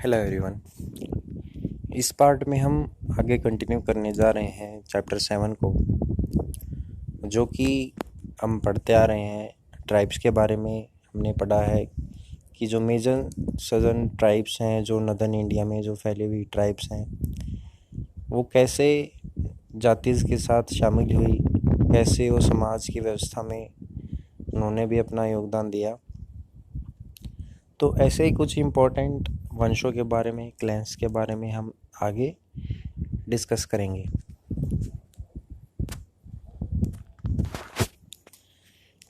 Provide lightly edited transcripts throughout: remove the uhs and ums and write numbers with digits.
Hello everyone. इस part में हम आगे कंटिन्यू करने जा रहे हैं चैप्टर 7 को, जो कि हम पढ़ते आ रहे हैं। ट्राइब्स के बारे में हमने पढ़ा है कि जो मेजर सदर्न ट्राइब्स हैं, जो नदर्न इंडिया में जो फैली हुई ट्राइब्स हैं, वो कैसे जाति के साथ शामिल हुई, कैसे वो समाज की व्यवस्था में उन्होंने भी अपना योगदान दिया। तो ऐसे ही कुछ इम्पोर्टेंट वंशों के बारे में, क्लैंस के बारे में हम आगे डिस्कस करेंगे।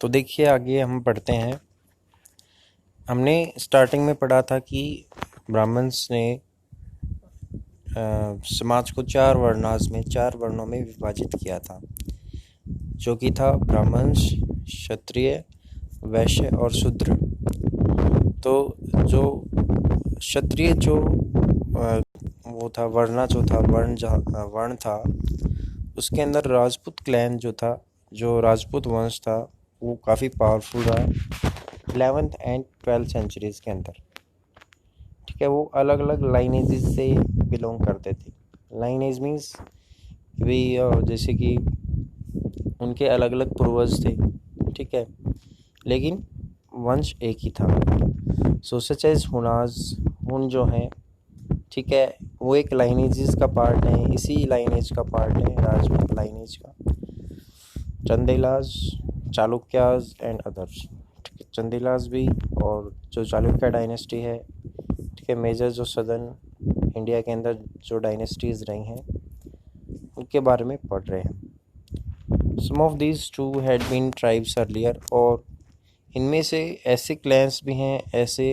तो देखिए, आगे हम पढ़ते हैं। हमने स्टार्टिंग में पढ़ा था कि ब्राह्मण्स ने समाज को चार वर्णों में विभाजित किया था, जो कि था ब्राह्मण्स, क्षत्रिय, वैश्य और शूद्र। तो जो क्षत्रिय वो था वर्ण था, उसके अंदर राजपूत क्लैन जो था, जो राजपूत वंश था, वो काफ़ी पावरफुल रहा 11th एंड 12th सेंचुरीज़ के अंदर। ठीक है, वो अलग अलग लाइनेज से बिलोंग करते थे। लाइनेज मीन्स भी जैसे कि उनके अलग अलग पूर्वज थे, ठीक है, लेकिन वंश एक ही था। सच एज हुन जो है, ठीक है, वो एक लाइनेज का पार्ट है, इसी लाइनेज का पार्ट है राजपूत लाइनेज का। चंदेलाज, चालुक्याज एंड अदर्स, ठीक है, चंदेलाज भी और जो चालुक्य डायनेस्टी है, ठीक है, मेजर जो सदर्न इंडिया के अंदर जो डायनेस्टीज़ रही हैं, उनके बारे में पढ़ रहे हैं। Some of these two had been tribes earlier, और इनमें से ऐसे क्लैंस भी हैं, ऐसे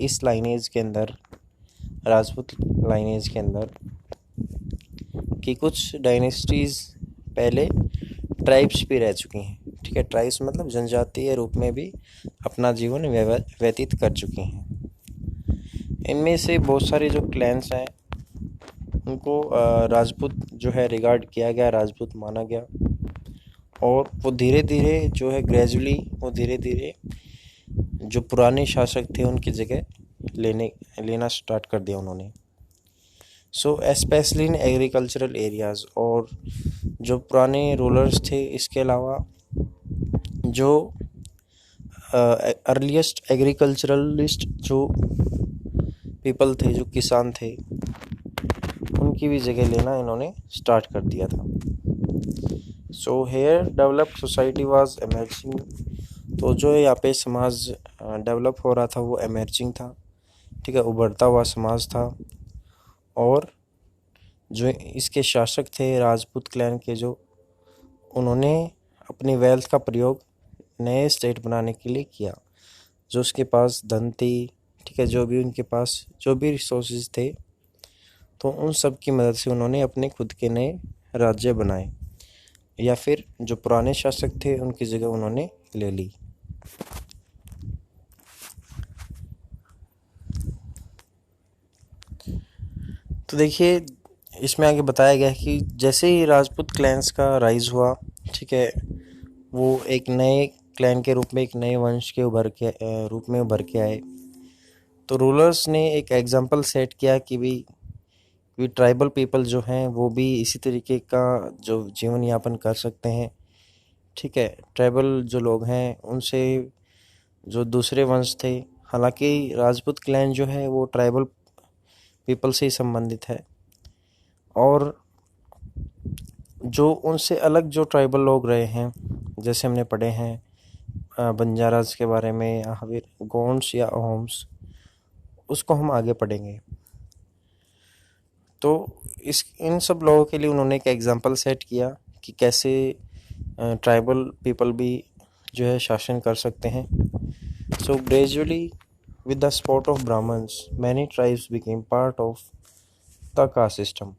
इस लाइनेज के अंदर, राजपूत लाइनेज के अंदर, कि कुछ डायनेस्टीज़ पहले ट्राइब्स भी रह चुकी हैं। ठीक है, ट्राइब्स मतलब जनजातीय रूप में भी अपना जीवन व्यतीत कर चुकी हैं। इनमें से बहुत सारे जो क्लैंस हैं, उनको राजपूत जो है रिगार्ड किया गया, राजपूत माना गया, और वो धीरे धीरे जो है ग्रेजुअली वो धीरे धीरे जो पुराने शासक थे उनकी जगह लेना स्टार्ट कर दिया उन्होंने। So specially in agricultural areas, और जो पुराने रूलर्स थे, इसके अलावा जो अर्लीस्ट एग्रीकल्चरलिस्ट जो पीपल थे, जो किसान थे, उनकी भी जगह लेना इन्होंने स्टार्ट कर दिया था। So here developed society was emerging, तो जो यहाँ पे समाज डेवलप हो रहा था वो एमर्जिंग था, ठीक है, उभरता हुआ समाज था। और जो इसके शासक थे राजपूत क्लैन के, जो उन्होंने अपनी वेल्थ का प्रयोग नए स्टेट बनाने के लिए किया। जो उसके पास धन थी, ठीक है, जो भी उनके पास जो भी रिसोर्सेज थे, तो उन सब की मदद से उन्होंने अपने खुद के नए राज्य बनाए, या फिर जो पुराने शासक थे उनकी जगह उन्होंने ले ली। तो देखिए, इसमें आगे बताया गया है कि जैसे ही राजपूत क्लैंस का राइज हुआ, ठीक है, वो एक नए क्लैन के रूप में, एक नए वंश के रूप में उभर के आए। तो रूलर्स ने एक एग्जाम्पल सेट किया कि भी ट्राइबल पीपल जो हैं वो भी इसी तरीके का जो जीवन यापन कर सकते हैं। ठीक है, ट्राइबल जो लोग हैं उनसे जो दूसरे वंश थे, हालांकि राजपूत क्लैन जो है वो ट्राइबल पीपल से ही संबंधित है, और जो उनसे अलग जो ट्राइबल लोग रहे हैं, जैसे हमने पढ़े हैं बंजाराज के बारे में, या फिर गोंड्स या अहोम्स, उसको हम आगे पढ़ेंगे। तो इन सब लोगों के लिए उन्होंने एक एग्जांपल सेट किया कि कैसे ट्राइबल पीपल भी जो है शासन कर सकते हैं। So gradually with the support of Brahmins, many tribes became part of the caste system,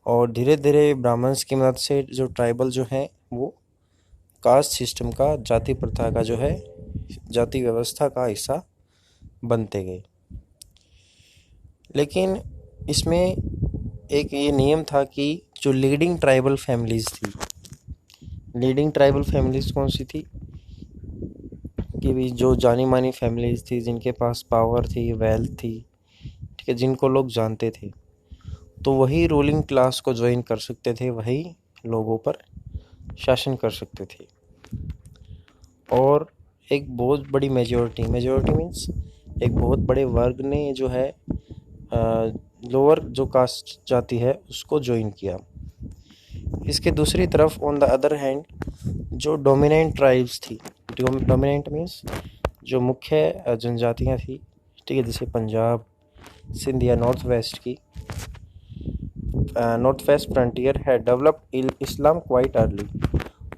और धीरे धीरे ब्राह्मण्स की मदद से जो ट्राइबल जो हैं वो कास्ट सिस्टम का, जाति प्रथा का जो है, जाति व्यवस्था का हिस्सा बनते गए। लेकिन इसमें एक ये नियम था कि जो लीडिंग ट्राइबल फैमिलीज़ कौन सी थी, कि भी जो जानी मानी फैमिलीज़ थी, जिनके पास पावर थी, वेल्थ थी, ठीक है, जिनको लोग जानते थे, तो वही रूलिंग क्लास को ज्वाइन कर सकते थे, वही लोगों पर शासन कर सकते थे। और एक बहुत बड़ी मेजॉरिटी मीन्स एक बहुत बड़े वर्ग ने जो है लोअर जो कास्ट जाति है उसको ज्वाइन किया। इसके दूसरी तरफ ऑन द अदर हैंड जो डोमिनेंट ट्राइब्स थी, डोमिनेंट मीन्स जो मुख्य जनजातियाँ थी, ठीक है, जैसे पंजाब, सिंध या नॉर्थ वेस्ट की नॉर्थ वेस्ट फ्रंटियर है डेवलप्ड इस्लाम क्वाइट अर्ली,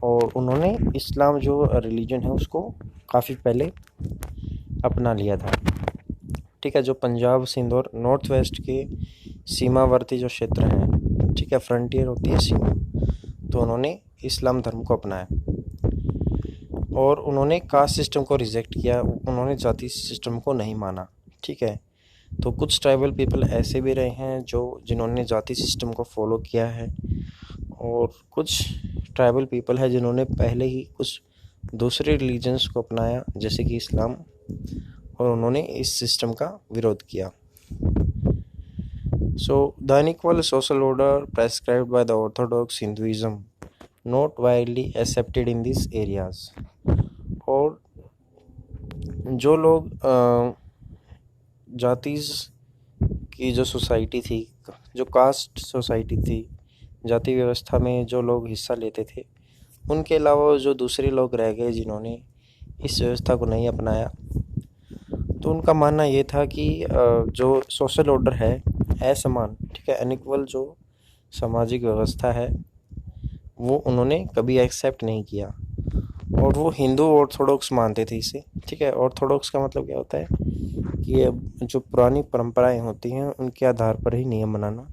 और उन्होंने इस्लाम जो रिलीजन है उसको काफ़ी पहले अपना लिया था। ठीक है, जो पंजाब, सिंध और नॉर्थ वेस्ट के सीमावर्ती जो क्षेत्र हैं, ठीक है, फ्रंटियर होती है सीमा, तो उन्होंने इस्लाम धर्म को अपनाया और उन्होंने कास्ट सिस्टम को रिजेक्ट किया, उन्होंने जाति सिस्टम को नहीं माना। ठीक है, तो कुछ ट्राइबल पीपल ऐसे भी रहे हैं जिन्होंने जाति सिस्टम को फॉलो किया है, और कुछ ट्राइबल पीपल है जिन्होंने पहले ही कुछ दूसरे रिलीजन्स को अपनाया जैसे कि इस्लाम, और उन्होंने इस सिस्टम का विरोध किया। So the unequal social order prescribed by the Orthodox Hinduism not widely accepted in this areas. और जो लोग जातिज की जो सोसाइटी थी, जो कास्ट सोसाइटी थी, जाति व्यवस्था में जो लोग हिस्सा लेते थे, उनके अलावा जो दूसरे लोग रह गए जिन्होंने इस व्यवस्था को नहीं अपनाया, तो उनका मानना ये था कि जो सोशल ऑर्डर है असमान, ठीक है, अनइक्वल जो सामाजिक व्यवस्था है वो उन्होंने कभी एक्सेप्ट नहीं किया, और वो हिंदू ऑर्थोडॉक्स मानते थे इसे। ठीक है, ऑर्थोडॉक्स का मतलब क्या होता है कि ये जो पुरानी परंपराएं होती हैं उनके आधार पर ही नियम बनाना,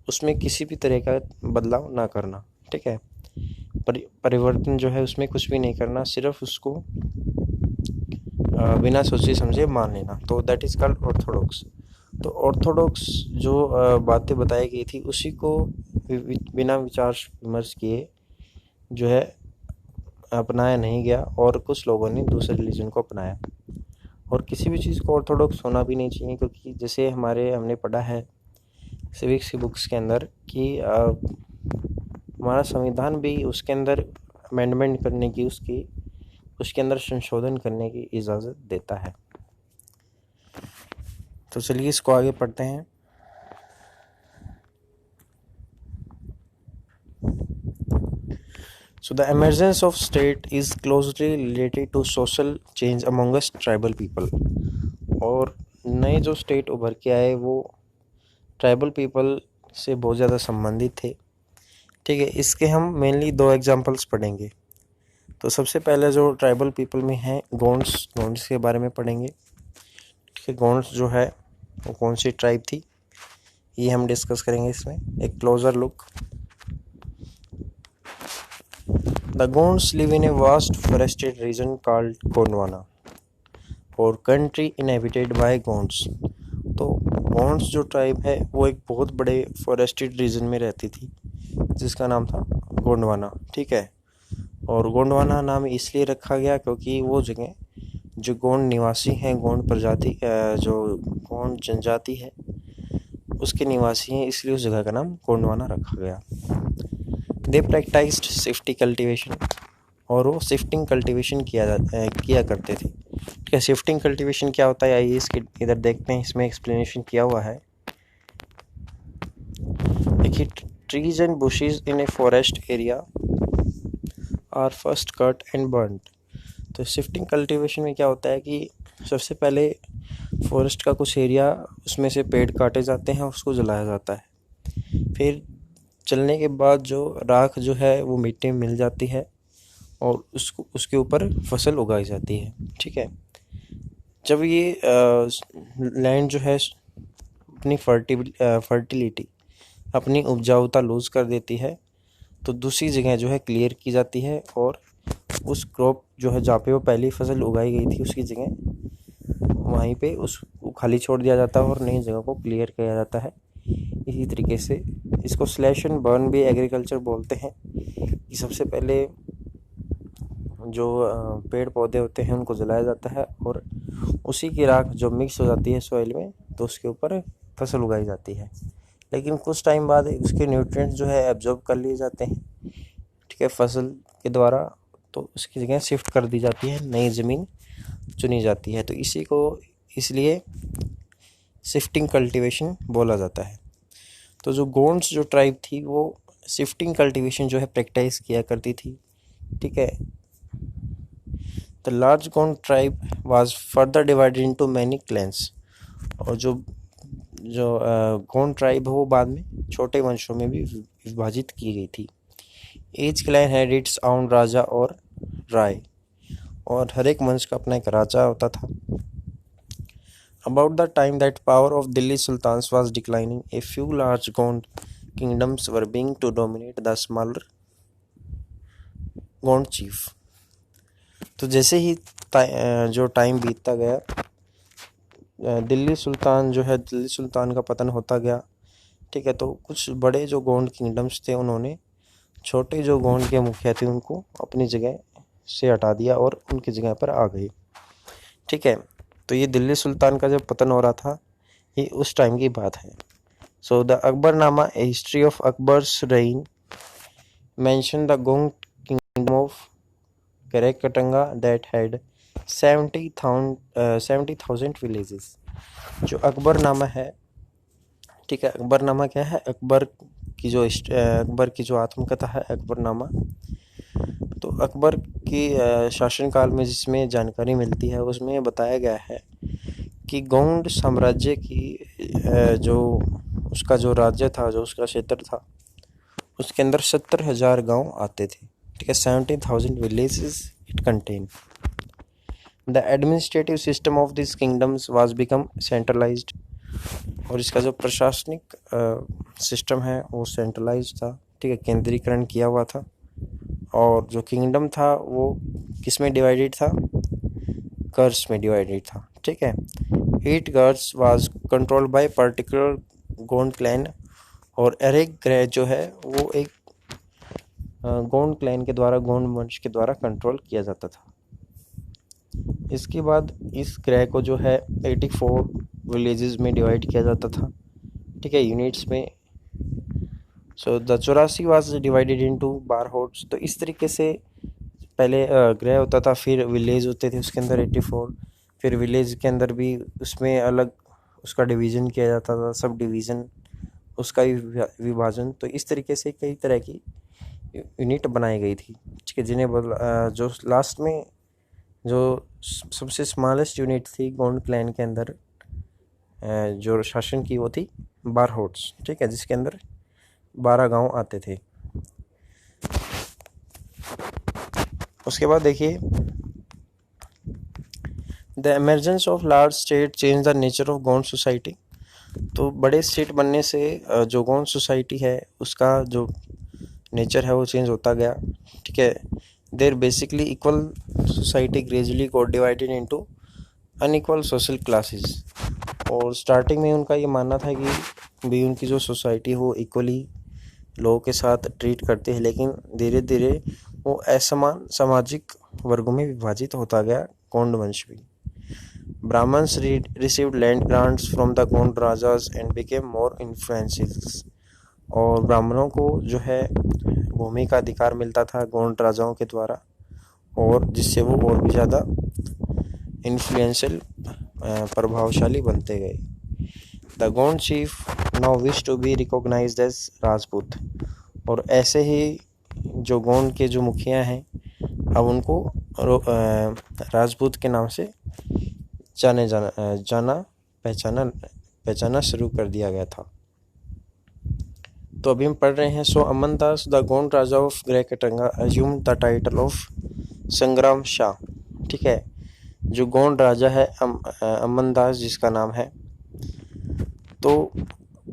उसमें किसी भी तरह का बदलाव ना करना। ठीक है, परिवर्तन जो है उसमें कुछ भी नहीं करना, सिर्फ उसको बिना सोचे समझे मान लेना, तो दैट इज़ कॉल्ड ऑर्थोडॉक्स। तो ऑर्थोडॉक्स जो बातें बताई गई थी उसी को बिना विचार विमर्श किए जो है अपनाया नहीं गया, और कुछ लोगों ने दूसरे रिलीजन को अपनाया। और किसी भी चीज़ को ऑर्थोडॉक्स होना भी नहीं चाहिए, क्योंकि जैसे हमने पढ़ा है सिविक्स की बुक्स के अंदर कि हमारा संविधान भी उसके अंदर अमेंडमेंट करने की, उसके अंदर संशोधन करने की इजाज़त देता है। तो चलिए इसको आगे पढ़ते हैं। So the emergence of state is closely related to social change amongst tribal people। और नए जो स्टेट उभर के आए वो ट्राइबल पीपल से बहुत ज़्यादा संबंधित थे। ठीक है, इसके हम मेनली 2 एग्जांपल्स पढ़ेंगे। तो सबसे पहले जो ट्राइबल पीपल में है गोंड्स के बारे में पढ़ेंगे। ठीक है, गोंड्स जो है वो कौन सी ट्राइब थी ये हम डिस्कस करेंगे इसमें, एक closure look. The Gonds live in a vast forested region called Gondwana और country inhabited by Gonds। तो गोंड्स जो ट्राइब है वो एक बहुत बड़े फॉरेस्टेड रीजन में रहती थी जिसका नाम था गोंडवाना। ठीक है, और गोंडवाना नाम इसलिए रखा गया क्योंकि वो जगह जो गोंड निवासी हैं, गोंड प्रजाति जो गोंड जनजाति है उसके निवासी हैं, इसलिए उस जगह का नाम गोंडवाना रखा गया। दे प्रैक्टाइज्ड शिफ्टी कल्टीवेशन, और वो शिफ्टिंग कल्टीवेशन किया करते थे। ठीक है, शिफ्टिंग कल्टीवेशन क्या होता है आइए इसके इधर देखते हैं, इसमें एक्सप्लेनेशन किया हुआ है। देखिए, trees and bushes in a forest area are first cut and burned. तो शिफ्टिंग कल्टीवेशन में क्या होता है कि सबसे पहले फॉरेस्ट का कुछ एरिया, उसमें से पेड़ काटे जाते हैं, उसको जलाया जाता है। फिर चलने के बाद जो राख जो है वो मिट्टी में मिल जाती है और उसके ऊपर फसल उगाई जाती है। ठीक है, जब ये लैंड जो है अपनी फर्टिलिटी, अपनी उपजाऊता लूज़ कर देती है, तो दूसरी जगह जो है क्लियर की जाती है, और उस क्रॉप जो है जहाँ पे वो पहली फसल उगाई गई थी उसकी जगह वहीं पे उसको खाली छोड़ दिया जाता है और नई जगह को क्लियर किया जाता है। इसी तरीके से इसको स्लैश एंड बर्न भी एग्रीकल्चर बोलते हैं कि सबसे पहले जो पेड़ पौधे होते हैं उनको जलाया जाता है और उसी की राख जो मिक्स हो जाती है सॉइल में, तो उसके ऊपर फसल उगाई जाती है, लेकिन कुछ टाइम बाद उसके न्यूट्रिएंट्स जो है एब्जॉर्ब कर लिए जाते हैं, ठीक है, फसल के द्वारा, तो उसकी जगह शिफ्ट कर दी जाती है, नई ज़मीन चुनी जाती है। तो इसी को इसलिए शिफ्टिंग कल्टीवेशन बोला जाता है। तो जो गोंड्स जो ट्राइब थी वो शिफ्टिंग कल्टीवेशन जो है प्रैक्टिस किया करती थी, ठीक है। The large Gond tribe was further divided into many clans. और जो जो गोंड ट्राइब है वो बाद में छोटे वंशों में भी विभाजित की गई थी। Each clan had its own raja और राय, और हर एक वंश का अपना एक राजा होता था। About the time that power of Delhi Sultans was declining, a few large Gond kingdoms were being to dominate the smaller Gond chief. तो जैसे ही जो टाइम बीतता गया, दिल्ली सुल्तान का पतन होता गया, ठीक है। तो कुछ बड़े जो गोंड किंगडम्स थे उन्होंने छोटे जो गोंड के मुखिया थे उनको अपनी जगह से हटा दिया और उनकी जगह पर आ गए, ठीक है। तो ये दिल्ली सुल्तान का जब पतन हो रहा था, ये उस टाइम की बात है। So the Akbarnama, a history of Akbar's reign, mention the Gond kingdom of Garhakatanga that had 70,000 villages. जो अकबरनामा है, ठीक है, अकबरनामा क्या है? अकबर की जो आत्मकथा है अकबरनामा। तो अकबर की शासनकाल में जिसमें जानकारी मिलती है उसमें बताया गया है कि गोंड साम्राज्य की जो उसका जो राज्य था, जो उसका क्षेत्र था, उसके अंदर 70,000 गांव आते थे, ठीक है। 70,000 villages it contain. The administrative system of this kingdoms was become centralised, और इसका जो प्रशासनिक सिस्टम है वो सेंट्रलाइज्ड था, ठीक है, केंद्रीकरण किया हुआ था। और जो किंगडम था वो किस में डिवाइडेड था? गर्स में डिवाइडेड था, ठीक है। Each garhs was controlled by particular Gond clan, और हर एक ग्रह जो है वो एक गोंड क्लैन के द्वारा, गोंड वंश के द्वारा कंट्रोल किया जाता था। इसके बाद इस ग्रह को जो है 84 विलेजेस में डिवाइड किया जाता था, ठीक है, यूनिट्स में। So the 84 was divided into barhots. तो इस तरीके से पहले ग्रह होता था, फिर विलेज होते थे उसके अंदर 84, फिर विलेज के अंदर भी उसमें अलग उसका डिवीज़न किया जाता था, सब डिवीज़न, उसका विभाजन। तो इस तरीके से कई तरह की यूनिट बनाई गई थी, ठीक है, जिन्हें जो लास्ट में जो सबसे स्मॉलेस्ट यूनिट थी गोंड क्लैन के अंदर जो शासन की, वो थी बारहोड्स, ठीक है, जिसके अंदर 12 गांव आते थे। उसके बाद देखिए, the emergence of large state change the nature of Gond society. तो बड़े स्टेट बनने से जो गोंड सोसाइटी है उसका जो नेचर है वो चेंज होता गया, ठीक है। There basically equal society gradually got divided into unequal social classes. और स्टार्टिंग में उनका ये मानना था कि भी उनकी जो सोसाइटी हो इक्वली लोगों के साथ ट्रीट करते हैं, लेकिन धीरे धीरे वो असमान सामाजिक वर्गों में विभाजित होता गया गोंड वंश भी। Brahmans received land grants from the Gond Rajas and became more influential. और ब्राह्मणों को जो है भूमि का अधिकार मिलता था गोंड राजाओं के द्वारा, और जिससे वो और भी ज़्यादा इन्फ्लुएंशियल प्रभावशाली बनते गए। The Gond chief now wish to be recognised as Rajput. और ऐसे ही जो गोंड के जो मुखिया हैं अब उनको राजपूत के नाम से पहचाना शुरू कर दिया गया था। तो अभी हम पढ़ रहे हैं, so Amandas the Gond raja of Garhakatanga assume the title of Sangram Shah, ठीक है। जो गोंड राजा है अमनदास जिसका नाम है, तो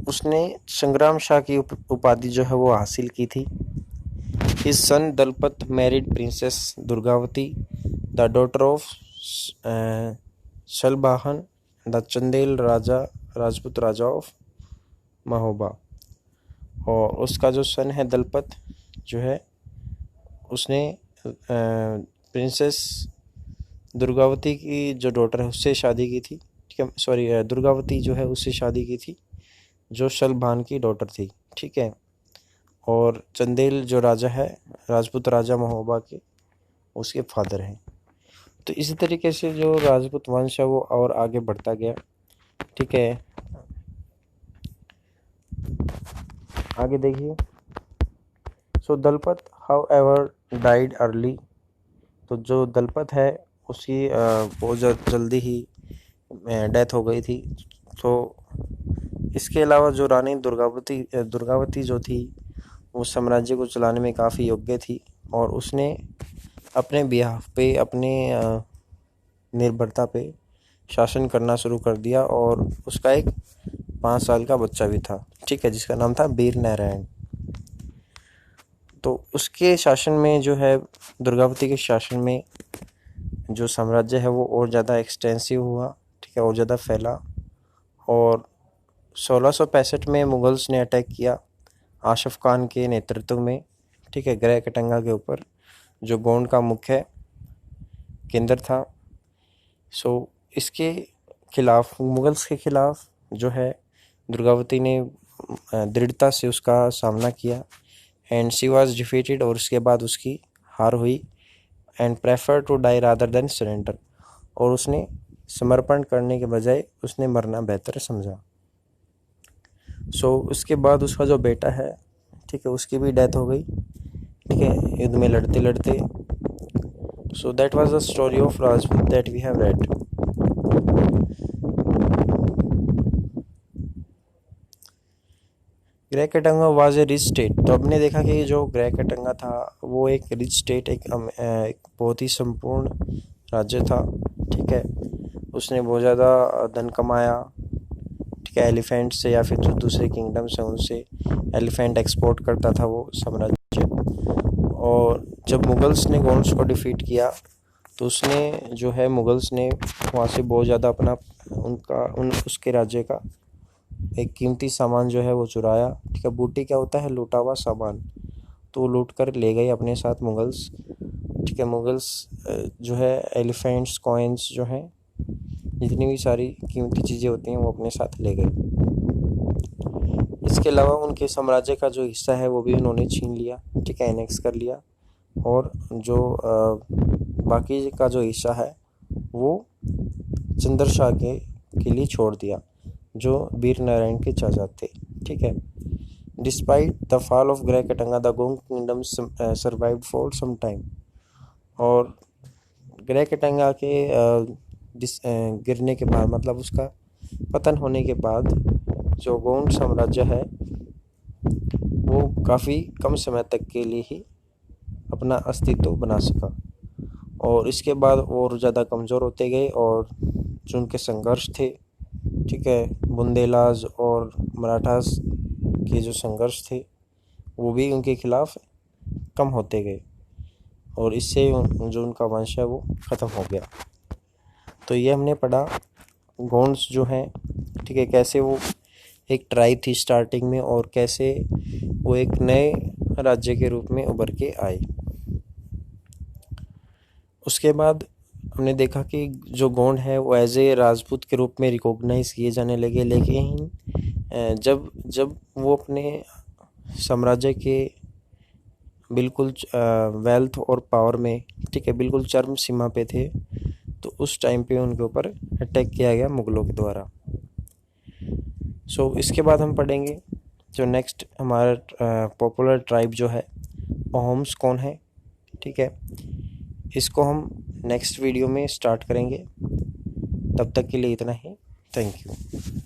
उसने संग्राम शाह की उपाधि जो है वो हासिल की थी। His son Dalpat married princess Durgavati the daughter of Salbahan the Chandel Rajput raja of Mahoba. और उसका जो सन है दलपत जो है उसने प्रिंसेस दुर्गावती की जो डॉटर है उससे शादी की थी, ठीक है, सॉरी, दुर्गावती जो है उससे शादी की थी, जो सलभान की डॉटर थी, ठीक है। और चंदेल जो राजा है, राजपूत राजा महोबा के, उसके फादर हैं। तो इसी तरीके से जो राजपूत वंश है वो और आगे बढ़ता गया, ठीक है। आगे देखिए। So Dalpat however died early. तो जो दलपत है उसकी बहुत जल्दी ही डेथ हो गई थी। तो इसके अलावा जो रानी दुर्गावती जो थी वो साम्राज्य को चलाने में काफ़ी योग्य थी, और उसने अपने बिहाफ पे, अपने निर्भरता पे शासन करना शुरू कर दिया। और उसका एक 5 साल का बच्चा भी था, ठीक है, जिसका नाम था वीर नारायण। तो उसके शासन में जो है, दुर्गावती के शासन में जो साम्राज्य है वो और ज़्यादा एक्सटेंसिव हुआ, ठीक है, और ज़्यादा फैला। और 1665 में मुगल्स ने अटैक किया आशफ खान के नेतृत्व में, ठीक है, ग्रह कटंगा के ऊपर, जो गोंड का मुख्य केंद्र था। सो इसके खिलाफ, मुगल्स के खिलाफ जो है, दुर्गावती ने दृढ़ता से उसका सामना किया, एंड शी वाज डिफीटेड, और उसके बाद उसकी हार हुई, and prefer to die rather than surrender, और उसने समर्पण करने के बजाय उसने मरना बेहतर समझा। सो उसके बाद उसका जो बेटा है, ठीक है, उसकी भी डेथ हो गई, ठीक है, युद्ध में लड़ते लड़ते। So that was the story of Rajput that we have read. Garha Katanga was a rich state. तो हमने देखा कि जो ग्रह कटंगा था वो एक रिच स्टेट, एक बहुत ही संपूर्ण राज्य था, ठीक है। उसने बहुत ज़्यादा धन कमाया, ठीक है, एलिफेंट से, या फिर जो दूसरे किंगडम्स हैं उनसे एलिफेंट एक्सपोर्ट करता था वो साम्राज्य। और जब मुगल्स ने गोंड्स को डिफीट किया तो उसने जो है, मुगल्स ने वहाँ से बहुत ज़्यादा अपना उसके राज्य का एक कीमती सामान जो है वो चुराया, ठीक है। बूटी क्या होता है? लूटा हुआ सामान। तो वो लूट कर ले गए अपने साथ मुगल्स, ठीक है। मुगल्स जो है एलिफेंट्स, कॉइन्स जो हैं, जितनी भी सारी कीमती चीज़ें होती हैं वो अपने साथ ले गए। इसके अलावा उनके साम्राज्य का जो हिस्सा है वो भी उन्होंने छीन लिया, ठीक है, एनेक्स कर लिया। और जो बाकी का जो हिस्सा है वो चंद्रशाह के लिए छोड़ दिया, जो वीर नारायण के चाचा थे, ठीक है। Despite the fall of Garha Katanga the Gond kingdom survived for some time. और ग्रह कटंगा के गिरने के बाद, मतलब उसका पतन होने के बाद, जो गोंड साम्राज्य है वो काफ़ी कम समय तक के लिए ही अपना अस्तित्व बना सका, और इसके बाद और ज़्यादा कमज़ोर होते गए। और जो उनके संघर्ष थे, ठीक है, बुंदेलाज और मराठास के जो संघर्ष थे वो भी उनके खिलाफ कम होते गए, और इससे जो उनका वंश है वो ख़त्म हो गया। तो ये हमने पढ़ा गोंड्स जो हैं, ठीक है, कैसे वो एक ट्राइब थी स्टार्टिंग में, और कैसे वो एक नए राज्य के रूप में उभर के आए। उसके बाद हमने देखा कि जो गोंड है वो एज ए राजपूत के रूप में रिकॉग्नाइज किए जाने लगे, लेकिन जब जब वो अपने साम्राज्य के बिल्कुल वेल्थ और पावर में, ठीक है, बिल्कुल चरम सीमा पे थे, तो उस टाइम पे उनके ऊपर अटैक किया गया मुग़लों के द्वारा। सो इसके बाद हम पढ़ेंगे जो नेक्स्ट हमारा पॉपुलर ट्राइब जो है, अहोम्स कौन है, ठीक है। इसको हम नेक्स्ट वीडियो में स्टार्ट करेंगे। तब तक के लिए इतना ही। Thank you.